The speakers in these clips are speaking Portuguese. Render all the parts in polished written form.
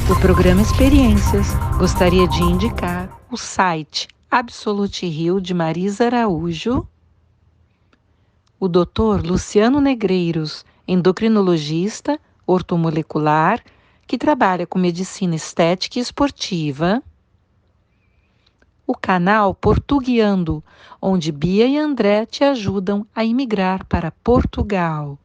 do programa Experiências, gostaria de indicar o site Absolute Rio de Marisa Araújo, o Dr. Luciano Negreiros, endocrinologista, ortomolecular, que trabalha com medicina estética e esportiva, o canal Portuguiando, onde Bia e André te ajudam a imigrar para Portugal.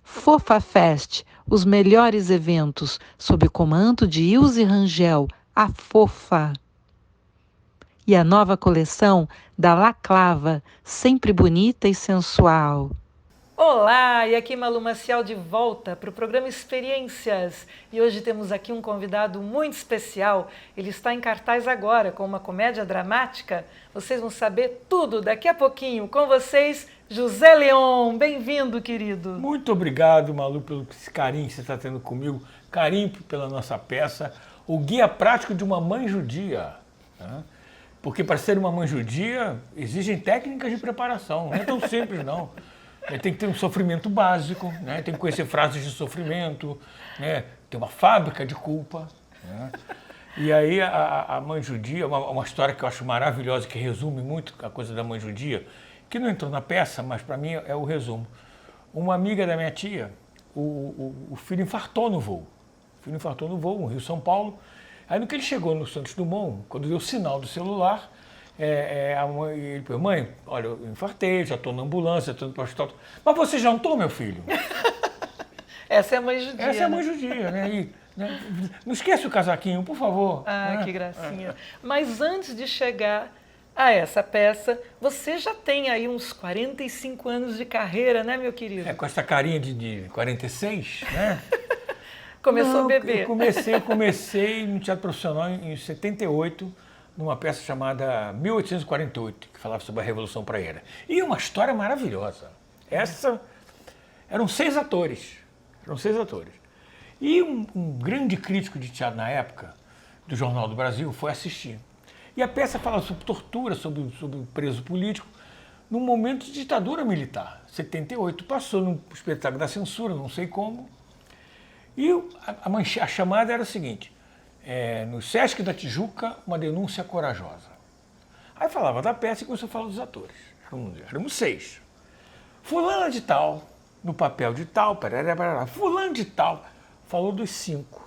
Fofa Fest, os melhores eventos, sob o comando de Ilse Rangel, a Fofa. E a nova coleção da La Clava, sempre bonita e sensual. Olá, e aqui Malu Maciel de volta para o programa Experiências. E hoje temos aqui um convidado muito especial. Ele está em cartaz agora com uma comédia dramática. Vocês vão saber tudo daqui a pouquinho. Com vocês, José Leon. Bem-vindo, querido. Muito obrigado, Malu, pelo carinho que você está tendo comigo. Carinho pela nossa peça, O Guia Prático de uma Mãe Judia. Né? Porque para ser uma mãe judia, exigem técnicas de preparação. Não é tão simples, não. Tem que ter um sofrimento básico, né? Tem que conhecer frases de sofrimento, né? Tem uma fábrica de culpa. Né? E aí a mãe judia, uma história que eu acho maravilhosa, que resume muito a coisa da mãe judia, que não entrou na peça, mas para mim é o resumo. Uma amiga da minha tia, o filho infartou no voo. O filho infartou no voo, no Rio-São Paulo. Aí no que ele chegou no Santos Dumont, quando deu o sinal do celular, ele falou, mãe, olha, eu infartei, já estou na ambulância, estou indo para o hospital. Mas você jantou, meu filho? Essa é a mãe judia. Essa é a mãe judia, né? E, né? Não esqueça o casaquinho, por favor. Ah, né? que gracinha. Mas antes de chegar a essa peça, você já tem aí uns 45 anos de carreira, né, meu querido? Com essa carinha de 46, né? Começou a beber. Eu comecei no teatro profissional em 78, numa peça chamada 1848, que falava sobre a Revolução Praieira. E uma história maravilhosa. Eram seis atores. E um grande crítico de teatro na época, do Jornal do Brasil, foi assistir. E a peça fala sobre tortura, sobre o preso político, num momento de ditadura militar. 78 passou no espetáculo da censura, não sei como. E a chamada era o seguinte: no Sesc da Tijuca, uma denúncia corajosa. Aí falava da peça e começou a falar dos atores. Éramos seis. Fulana de tal, no papel de tal, fulano de tal, falou dos cinco.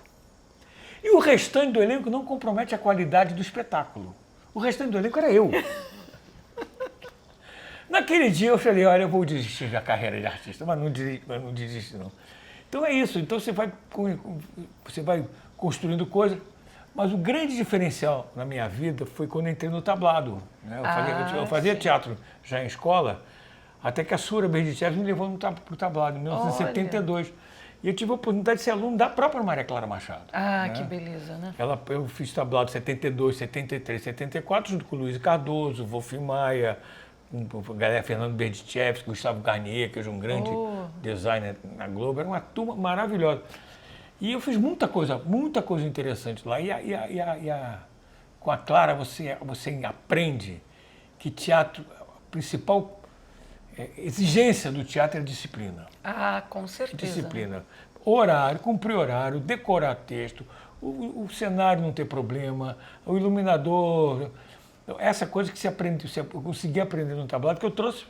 E o restante do elenco não compromete a qualidade do espetáculo. O restante do elenco era eu. Naquele dia eu falei, olha, eu vou desistir da carreira de artista, mas não desisto não. Então é isso, então você vai construindo coisas, mas o grande diferencial na minha vida foi quando eu entrei no tablado. Né? Eu fazia teatro já em escola, até que a Sura Berditchev me levou para o tablado, em 1972. E eu tive a oportunidade de ser aluno da própria Maria Clara Machado. Ah, né? Que beleza, né? Eu fiz tablado 72, 73, 74, junto com o Luiz Cardoso, Wolf Maia, com a galera Fernando Berditchev, Gustavo Garnier, que hoje é um grande designer na Globo. Era uma turma maravilhosa. E eu fiz muita coisa interessante lá. Com a Clara você aprende que teatro, a principal exigência do teatro é a disciplina. Ah, com certeza. Disciplina. Horário, cumprir horário, decorar texto, o cenário não ter problema, o iluminador. Essa coisa que eu consegui aprender no tablado, que eu trouxe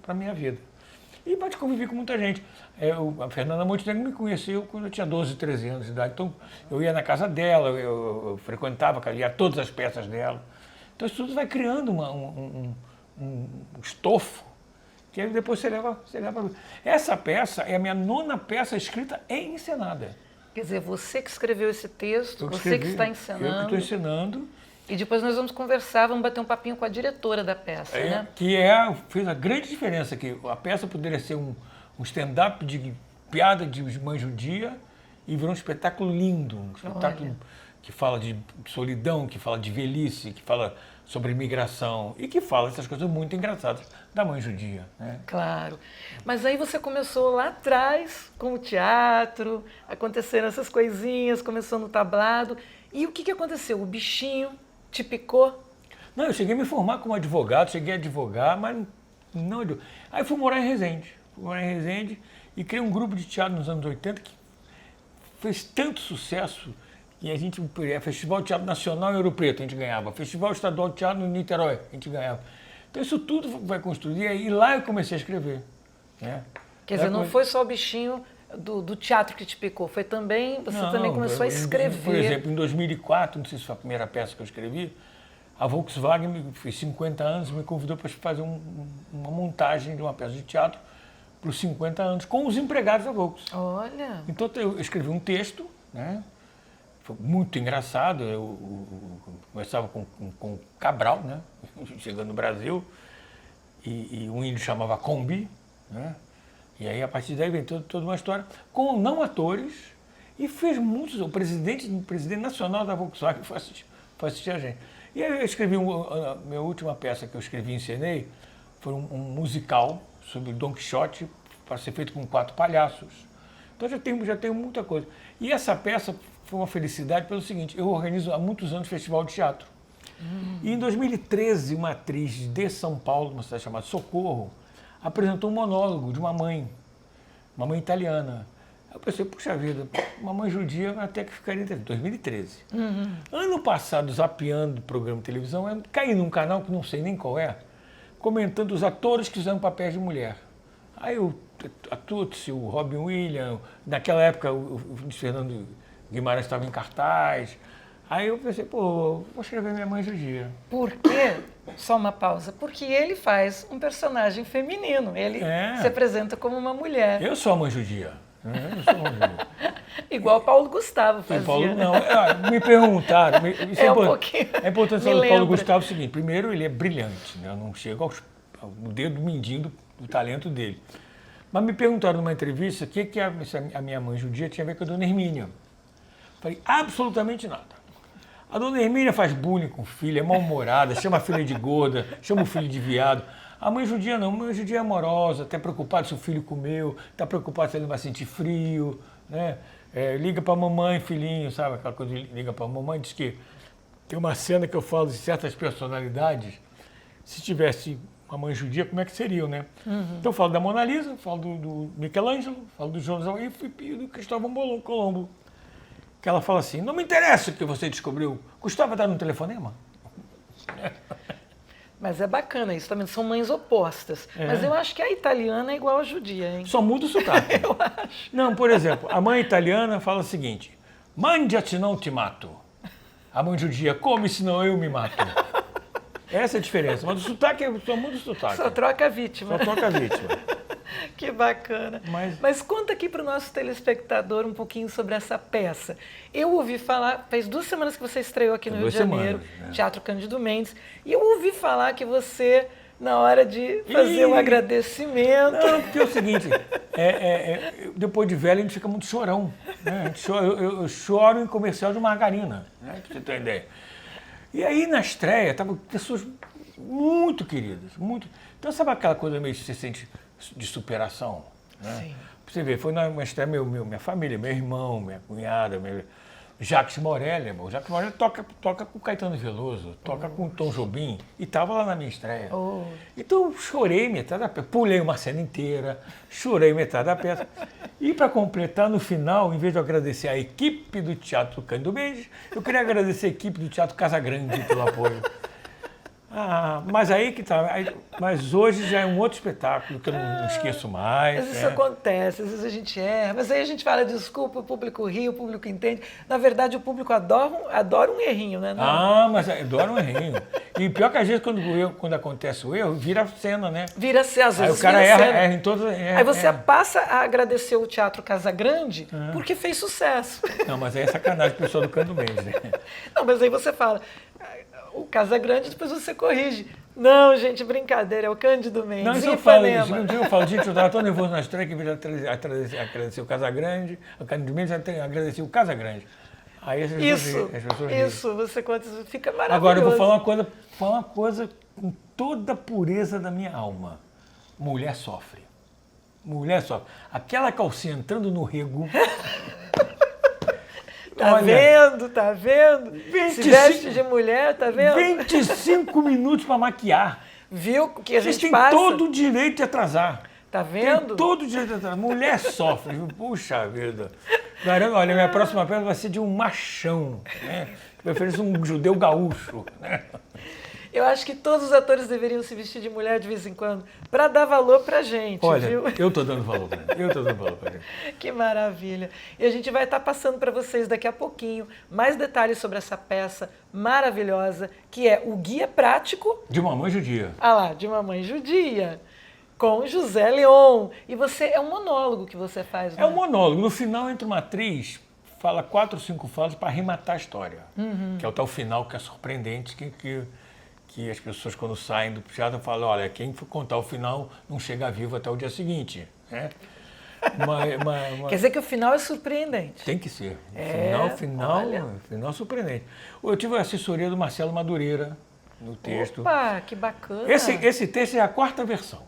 para a minha vida. E pode conviver com muita gente. A Fernanda Montenegro me conheceu quando eu tinha 12, 13 anos de idade. Então, eu ia na casa dela, eu frequentava, lia todas as peças dela. Então, isso tudo vai criando um estofo que aí depois você leva. Essa peça é a minha 9ª peça escrita e encenada. Quer dizer, você que escreveu esse texto, você que está encenando. Eu que estou encenando. E depois nós vamos conversar, vamos bater um papinho com a diretora da peça, né? Que fez a grande diferença, que a peça poderia ser um stand-up de piada de mãe judia e virou um espetáculo lindo, um espetáculo que fala de solidão, que fala de velhice, que fala sobre imigração e que fala essas coisas muito engraçadas da mãe judia. Né? Claro. Mas aí você começou lá atrás com o teatro, aconteceram essas coisinhas, começou no tablado. E o que aconteceu? O bichinho te picou? Não, eu cheguei a me formar como advogado, cheguei a advogar, mas não. Aí fui morar em Resende. E criei um grupo de teatro nos anos 80 que fez tanto sucesso que a gente, Festival de Teatro Nacional em Ouro Preto, a gente ganhava. Festival Estadual de Teatro em Niterói, a gente ganhava. Então isso tudo vai construir, e lá eu comecei a escrever. Né? Quer dizer, não foi só o bichinho do teatro que te picou, foi também, você também começou a escrever. Por exemplo, em 2004, não sei se foi a primeira peça que eu escrevi, a Volkswagen, fez 50 anos, me convidou para fazer uma montagem de uma peça de teatro para os 50 anos, com os empregados da Volkswagen. Olha! Então eu escrevi um texto, né? Foi muito engraçado, eu começava com Cabral, né? Chegando no Brasil, e um índio chamava Combi, né? E aí, a partir daí, vem toda uma história com não atores, e fez muitos. O presidente nacional da Volkswagen foi assistir a gente. E aí eu escrevi, a minha última peça que eu escrevi e encenei, foi um musical sobre Dom Quixote, para ser feito com 4 palhaços. Então já tenho muita coisa. E essa peça foi uma felicidade pelo seguinte, eu organizo há muitos anos festival de teatro. E em 2013, uma atriz de São Paulo, uma cidade chamada Socorro, apresentou um monólogo de uma mãe italiana. Eu pensei, puxa vida, uma mãe judia até que ficaria interessante. 2013. Ano passado, zapeando o programa de televisão, eu caí num canal que não sei nem qual é, comentando os atores que fizeram papéis de mulher. Aí a Tutsi, o Robin Williams, naquela época o Fernando Guimarães estava em cartaz. Aí eu pensei, pô, vou escrever Minha Mãe Judia. Por quê? Só uma pausa. Porque ele faz um personagem feminino. Ele se apresenta como uma mulher. Eu sou a mãe judia. Eu sou a mãe judia. Igual Paulo Gustavo fazia. Paulo, não. Me perguntaram. Isso é um pouquinho. É importante falar do Paulo Gustavo o seguinte. Primeiro, ele é brilhante. Né? Eu não chego ao dedo mindinho do talento dele. Mas me perguntaram numa entrevista o que a Minha Mãe Judia tinha a ver com a Dona Hermínia. Falei, absolutamente nada. A Dona Hermínia faz bullying com o filho, é mal-humorada, chama a filha de gorda, chama o filho de viado. A mãe judia não, a mãe judia é amorosa, está preocupada se o filho comeu, está preocupada se ele vai sentir frio, né? Liga para a mamãe, filhinho, sabe? Aquela coisa de liga para a mamãe, diz que tem uma cena que eu falo de certas personalidades, se tivesse uma mãe judia, como é que seriam, né? Então eu falo da Mona Lisa, falo do Michelangelo, falo do José e do Cristóvão Colombo. Que ela fala assim, não me interessa o que você descobriu, custava dar um telefonema? Mas é bacana isso também, são mães opostas. Mas eu acho que a italiana é igual a judia, hein? Só muda o sotaque. Eu acho. Não, por exemplo, a mãe italiana fala o seguinte, mande-te não te mato. A mãe judia, come senão eu me mato. Essa é a diferença, mas o sotaque só muda o sotaque. Só troca a vítima. Só troca a vítima. Que bacana. Mas conta aqui para o nosso telespectador um pouquinho sobre essa peça. Eu ouvi falar, faz 2 semanas que você estreou aqui no Rio de Janeiro, Teatro Cândido Mendes, e eu ouvi falar que você, na hora de fazer um agradecimento... Não, porque é o seguinte, depois de velho a gente fica muito chorão. Né? Eu choro em comercial de margarina, né? Pra você ter uma ideia. E aí na estreia estavam pessoas muito queridas, muito... Então sabe aquela coisa meio que você sente de superação? Né? Sim. Você vê, foi na estreia minha família, meu irmão, minha cunhada, Jacques Morelli. O Jacques Morelli toca com Caetano Veloso, toca com Tom Jobim, e estava lá na minha estreia. Então eu chorei metade da peça, pulei uma cena inteira, chorei metade da peça. E para completar, no final, em vez de eu agradecer a equipe do Teatro Cândido Mendes, eu queria agradecer a equipe do Teatro Casagrande pelo apoio. Mas aí que tá. Mas hoje já é um outro espetáculo que eu não esqueço mais. Mas isso acontece, às vezes a gente erra, mas aí a gente fala desculpa, o público ri, o público entende. Na verdade, o público adora um errinho, né? Mas adora um errinho. E pior que às vezes quando acontece o erro, vira cena, né? Vira cena, às vezes. Aí o cara erra em todos. Aí você passa a agradecer o Teatro Casagrande porque fez sucesso. Não, mas aí é sacanagem o pessoal do Cândido Mendes, né? Não, mas aí você fala. O Casagrande, depois você corrige. Não, gente, brincadeira, é o Cândido Mendes. Não, isso eu falo, gente, eu estava tão nervoso na estreia que em vez de agradecer o Casagrande, o Cândido Mendes, agradecer o Casagrande. Aí as pessoas isso, você conta, fica maravilhoso. Agora eu vou falar uma coisa com toda a pureza da minha alma. Mulher sofre. Mulher sofre. Aquela calcinha entrando no rego... Tá vendo? 25, se veste de mulher, tá vendo? 25 minutos para maquiar. Viu que a gente passa? Vocês têm todo o direito de atrasar. Tá vendo? Tem todo o direito de atrasar. Mulher sofre, puxa vida. Garanto, olha, minha próxima peça vai ser de um machão, né? De preferência um judeu gaúcho, né? Eu acho que todos os atores deveriam se vestir de mulher de vez em quando, para dar valor pra gente, Olha, viu? eu tô dando valor pra ele. Eu tô dando valor pra ele. Que maravilha. E a gente vai estar passando para vocês daqui a pouquinho mais detalhes sobre essa peça maravilhosa, que é o Guia Prático... De Mamãe Judia. Ah lá, de uma mãe judia, com José Leon. E você, é um monólogo que você faz, né? É um monólogo. No final entra uma atriz, fala 4 ou 5 falas para arrematar a história. Que é o tal final que é surpreendente, que as pessoas quando saem do teatro falam, olha, quem for contar o final não chega vivo até o dia seguinte, né? Quer dizer que o final é surpreendente. Tem que ser. Olha. Final surpreendente. Eu tive a assessoria do Marcelo Madureira no texto. Opa, que bacana. Esse texto é a 4ª versão.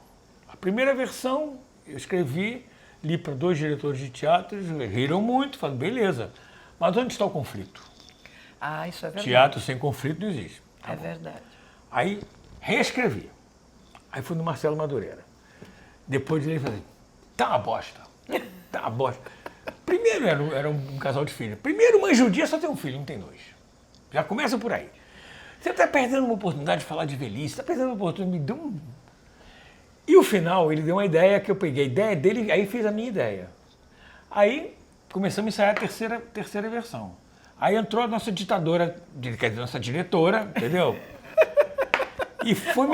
A primeira versão eu escrevi, li para 2 diretores de teatro, eles riram muito, falaram, beleza, mas onde está o conflito? Ah, isso é verdade. Teatro sem conflito não existe. É verdade. Aí reescrevi. Aí fui no Marcelo Madureira. Depois ele falei, tá uma bosta. Tá uma bosta. Primeiro era um casal de filhos. Primeiro, mãe judia só tem um filho, não tem 2. Já começa por aí. Você está perdendo uma oportunidade de falar de velhice, está perdendo uma oportunidade, me deu um... E o final, ele deu uma ideia que eu peguei a ideia dele, aí fiz a minha ideia. Aí começamos a ensaiar a terceira versão. Aí entrou a nossa ditadora, quer dizer, nossa diretora, entendeu? E foi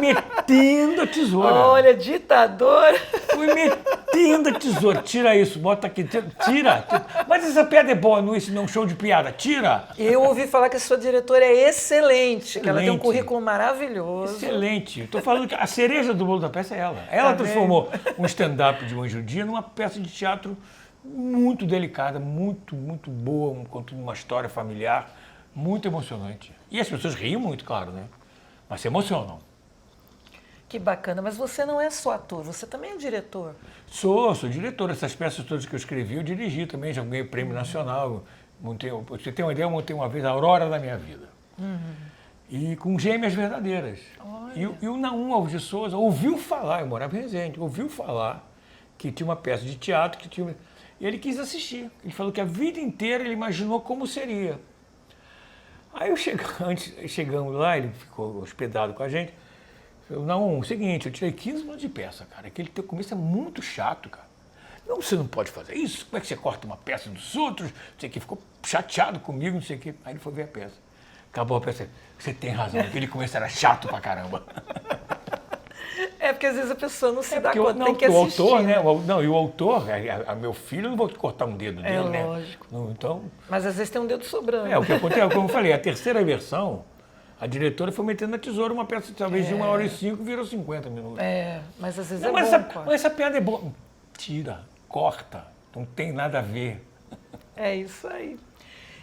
metendo a tesoura. Olha, ditadora. Foi metendo a tesoura. Tira isso, bota aqui, tira. Mas essa piada é boa, isso não é um show de piada. Tira. Eu ouvi falar que a sua diretora é excelente, que ela tem um Excelente. currículo maravilhoso. Excelente. Estou falando que a cereja do bolo da peça é ela. Ela transformou um stand-up de Mãe Judia numa peça de teatro muito delicada, muito boa, contando uma história familiar, muito emocionante. E as pessoas riam muito, claro, né? Mas se emocionam. Que bacana, mas você não é só ator, você também é diretor. Sou diretor. Essas peças todas que eu escrevi, eu dirigi também, já ganhei prêmio nacional. Você tem uma ideia, eu montei uma vez a Aurora da Minha Vida. E com Gêmeas Verdadeiras. E o Naum Alves de Souza ouviu falar, eu morava em Resende, ouviu falar que tinha uma peça de teatro, e ele quis assistir. Ele falou que a vida inteira ele imaginou como seria. Aí chegamos lá, ele ficou hospedado com a gente. Eu, não, o seguinte, eu tirei 15 minutos de peça, cara. Aquele teu começo é muito chato, cara. Não, você não pode fazer isso. Como é que você corta uma peça dos outros? Não sei o que, ficou chateado comigo, não sei o que. Aí ele foi ver a peça. Acabou a peça. Você tem razão, aquele começo era chato pra caramba. É porque às vezes a pessoa não se dá conta, não, tem que assistir. O autor, né? E o autor, meu filho, eu não vou cortar um dedo dele, né? Lógico. Então, Mas às vezes tem um dedo sobrando. o que aconteceu, como eu falei, a terceira versão, a diretora foi metendo na tesoura uma peça talvez de 1h05 virou 50 minutos. Mas às vezes Não, é mas, bom. mas essa piada é boa. Tira, corta, não tem nada a ver. É isso aí.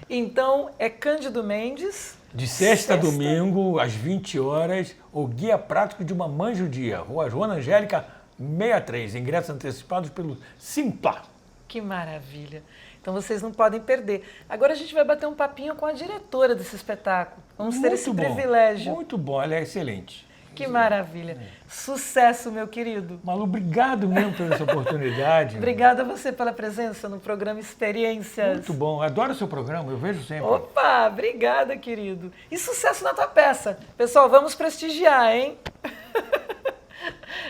Então, é Cândido Mendes. De sexta a domingo, às 20 horas, o Guia Prático de uma Mãe Judia, Rua Joana Angélica, 63. Ingressos antecipados pelo Simpla. Que maravilha. Então vocês não podem perder. Agora a gente vai bater um papinho com a diretora desse espetáculo. Vamos ter esse privilégio. Muito bom, ela é excelente. Que maravilha. Sucesso, meu querido. Malu, obrigado mesmo por essa oportunidade. Obrigada a você pela presença no programa Experiências. Muito bom, adoro o seu programa, eu vejo sempre. Opa, obrigada, querido. E sucesso na tua peça. Pessoal, vamos prestigiar, hein?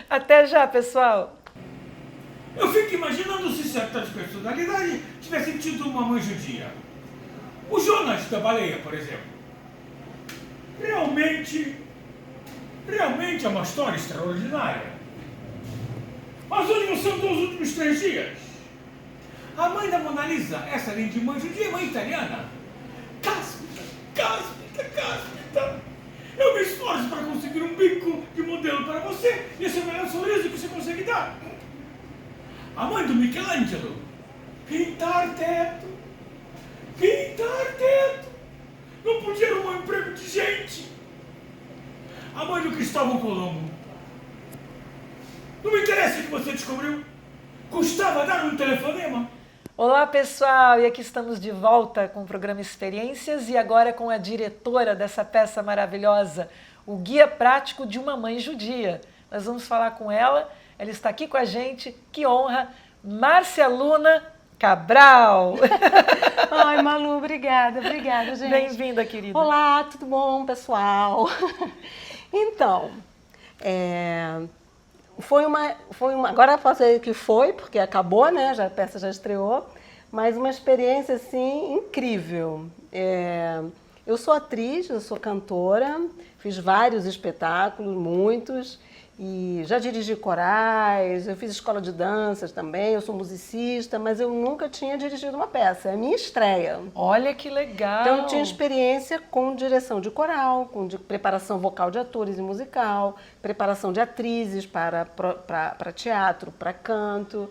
Até já, pessoal. Eu fico imaginando se certas personalidades tivessem tido uma mãe judia. O Jonas da Baleia, por exemplo. Realmente é uma história extraordinária. Mas onde você andou os últimos 3 dias? A mãe da Mona Lisa, essa além de mãe judia, é mãe italiana. Cáspita. Eu me esforço para conseguir um bico de modelo para você e esse é o melhor sorriso que você consegue dar. A mãe do Michelangelo. Pintar teto. Não podia arrumar um emprego de gente. A mãe do Cristóvão Colombo. Não me interessa o que você descobriu. Custava dar um telefonema. Olá, pessoal, e aqui estamos de volta com o programa Experiências e agora com a diretora dessa peça maravilhosa, o Guia Prático de uma Mãe Judia. Nós vamos falar com ela, ela está aqui com a gente, que honra, Márcia Luna Cabral. Ai, Malu, obrigada, gente. Bem-vinda, querida. Olá, tudo bom, pessoal? Então, foi uma... Agora eu posso dizer que foi, porque acabou, né? A peça já estreou, mas uma experiência, assim, incrível. Eu sou atriz, eu sou cantora, fiz vários espetáculos, muitos, e já dirigi corais, eu fiz escola de danças também, eu sou musicista, mas eu nunca tinha dirigido uma peça, é a minha estreia. Olha que legal! Então eu tinha experiência com direção de coral, com preparação vocal de atores e musical, preparação de atrizes para teatro, para canto,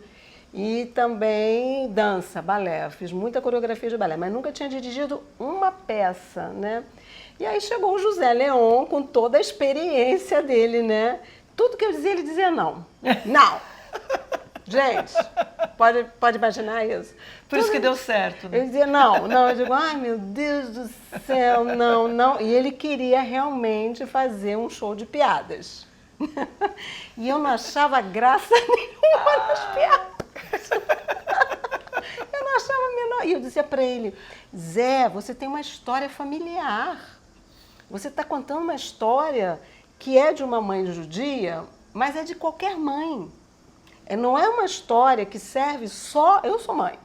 e também dança, balé. Eu fiz muita coreografia de balé, mas nunca tinha dirigido uma peça, né? E aí chegou o José Leon com toda a experiência dele, né? Tudo que eu dizia, ele dizia não. Não! Gente, pode imaginar isso? Por isso que deu certo, né? Ele dizia não. Eu digo, ai meu Deus do céu, não. E ele queria realmente fazer um show de piadas. E eu não achava graça nenhuma nas piadas. Eu não achava a menor. E eu dizia para ele, Zé, você tem uma história familiar. Você está contando uma história que é de uma mãe judia, mas é de qualquer mãe. Não é uma história que serve só... Eu sou mãe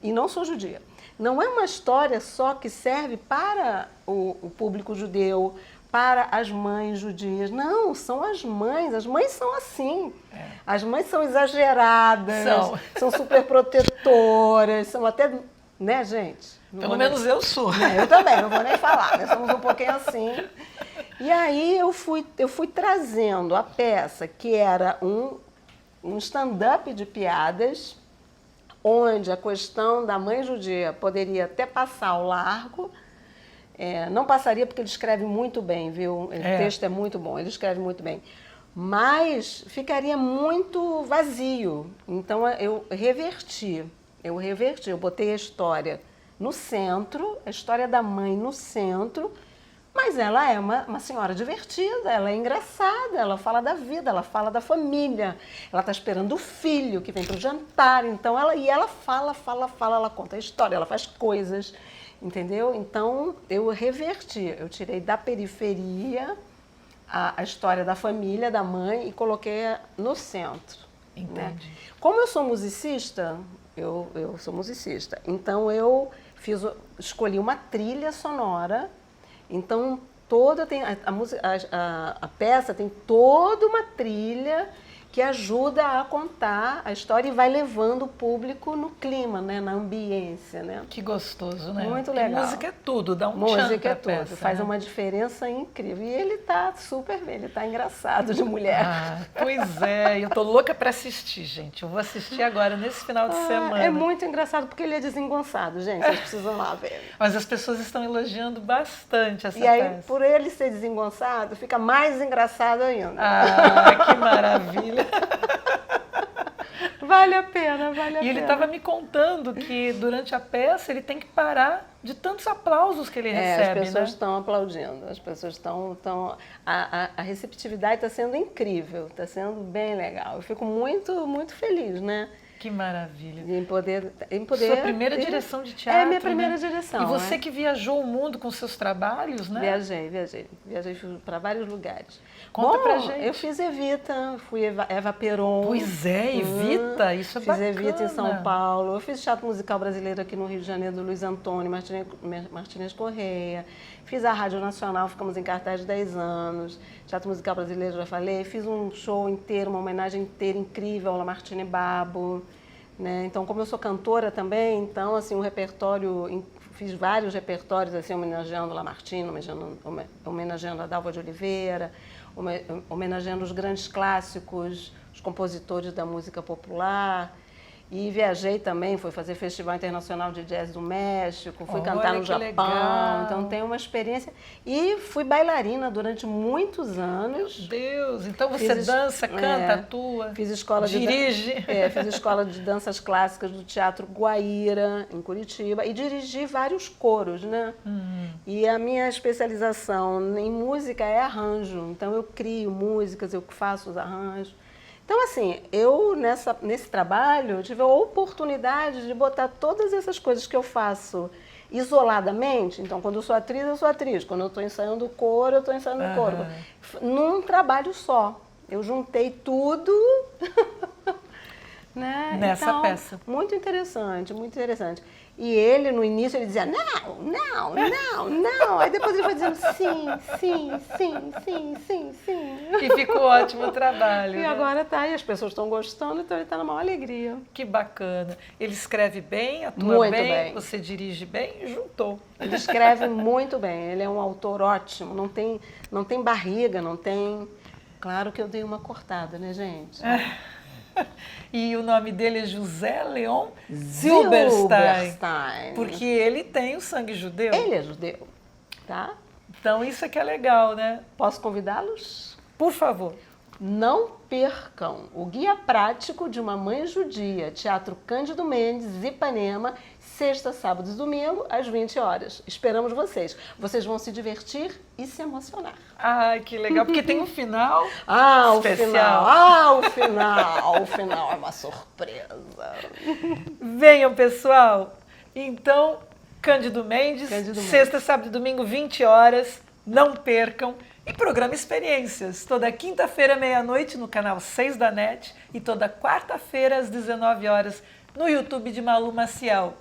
e não sou judia. Não é uma história só que serve para o público judeu, para as mães judias. Não, são as mães. As mães são assim. As mães são exageradas, são super protetoras, são até... Né, gente? Pelo menos eu sou. Eu também, não vou nem falar. Nós somos um pouquinho assim. E aí eu fui trazendo a peça, que era um stand-up de piadas, onde a questão da mãe judia poderia até passar ao largo. Não passaria porque ele escreve muito bem, viu? O texto é muito bom, ele escreve muito bem. Mas ficaria muito vazio. Então eu reverti, eu botei a história no centro, a história da mãe no centro, mas ela é uma senhora divertida, ela é engraçada, ela fala da vida, ela fala da família, ela está esperando o filho que vem para o jantar, então ela fala, ela conta a história, ela faz coisas, entendeu? Então eu reverti, eu tirei da periferia a história da família, da mãe, e coloquei no centro. Entendi. Né? Como eu sou musicista, eu sou musicista, então eu escolhi uma trilha sonora. Então, a peça tem toda uma trilha que ajuda a contar a história e vai levando o público no clima, né, na ambiência, né? Que gostoso, né? Muito Porque legal. Música é tudo, dá um Música tchan é pra tudo, peça, faz né? uma diferença incrível. E ele tá super bem, ele tá engraçado de mulher. Pois é, eu tô louca para assistir, gente. Eu vou assistir agora, nesse final de semana. É muito engraçado porque ele é desengonçado, gente, vocês precisam lá ver. Mas as pessoas estão elogiando bastante essa E aí, peça. por ele ser desengonçado, fica mais engraçado ainda. Que maravilha! Vale a pena, vale a pena. E ele estava me contando que durante a peça ele tem que parar de tantos aplausos que ele recebe, as pessoas né? estão aplaudindo, as pessoas estão... A receptividade está sendo incrível, está sendo bem legal. Eu fico muito, muito feliz, né? Que maravilha. Em poder Sua primeira direção de teatro, É minha primeira né? direção. E você que viajou o mundo com seus trabalhos, né? Viajei para vários lugares. Conta pra gente. Eu fiz Evita, fui Eva Peron. Pois é, Evita, isso é fiz bacana. Fiz Evita em São Paulo. Eu fiz Teatro Musical Brasileiro aqui no Rio de Janeiro, do Luiz Antônio Martínez Correia. Fiz a Rádio Nacional, ficamos em cartaz 10 anos. Teatro Musical Brasileiro, já falei. Fiz um show inteiro, uma homenagem inteira incrível ao Lamartine Babo. Né? Então, como eu sou cantora também, então, assim, fiz vários repertórios, assim, homenageando Lamartine, homenageando a Dalva de Oliveira, homenageando os grandes clássicos, os compositores da música popular. E viajei também, fui fazer Festival Internacional de Jazz do México, fui cantar no Japão, legal. Então tenho uma experiência. E fui bailarina durante muitos anos. Meu Deus, então você dança, canta, atua, fiz escola dirige. Fiz escola de danças clássicas do Teatro Guaíra, em Curitiba, e dirigi vários coros, né? E a minha especialização em música é arranjo, então eu crio músicas, eu faço os arranjos. Então, assim, eu nesse trabalho tive a oportunidade de botar todas essas coisas que eu faço isoladamente. Então, quando eu sou atriz. Quando eu estou ensaiando coro, eu estou ensaiando coro. Num trabalho só. Eu juntei tudo né? Nessa então, peça. Muito interessante, muito interessante. E ele, no início, ele dizia, não. Aí depois ele foi dizendo, sim. E ficou ótimo o trabalho. E né? agora tá, e as pessoas estão gostando, então ele está na maior alegria. Que bacana. Ele escreve bem, atua Muito bem, bem. você dirige bem, juntou. Ele escreve muito bem, ele é um autor ótimo, não tem barriga, não tem... Claro que eu dei uma cortada, né, gente? E o nome dele é José Leon Zilberstein. Porque ele tem o sangue judeu. Ele é judeu, tá? Então isso é que é legal, né? Posso convidá-los? Por favor. Não percam o Guia Prático de uma Mãe Judia, Teatro Cândido Mendes, Ipanema, sexta, sábado e domingo, às 20 horas. Esperamos vocês. Vocês vão se divertir e se emocionar. Ai, que legal, porque tem um final especial. O final é uma surpresa. Venham, pessoal. Então, Cândido Mendes, Cândido sexta, sábado e domingo, 20 horas. Não percam. E programa Experiências, toda quinta-feira, meia-noite, no canal 6 da NET e toda quarta-feira, às 19 horas, no YouTube de Malu Maciel.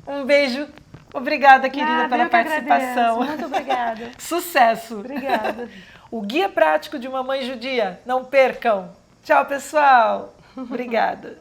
Um beijo. Obrigada, querida, pela participação. Muito obrigada. Sucesso. Obrigada. O Guia Prático de uma Mãe Judia. Não percam. Tchau, pessoal. Obrigada.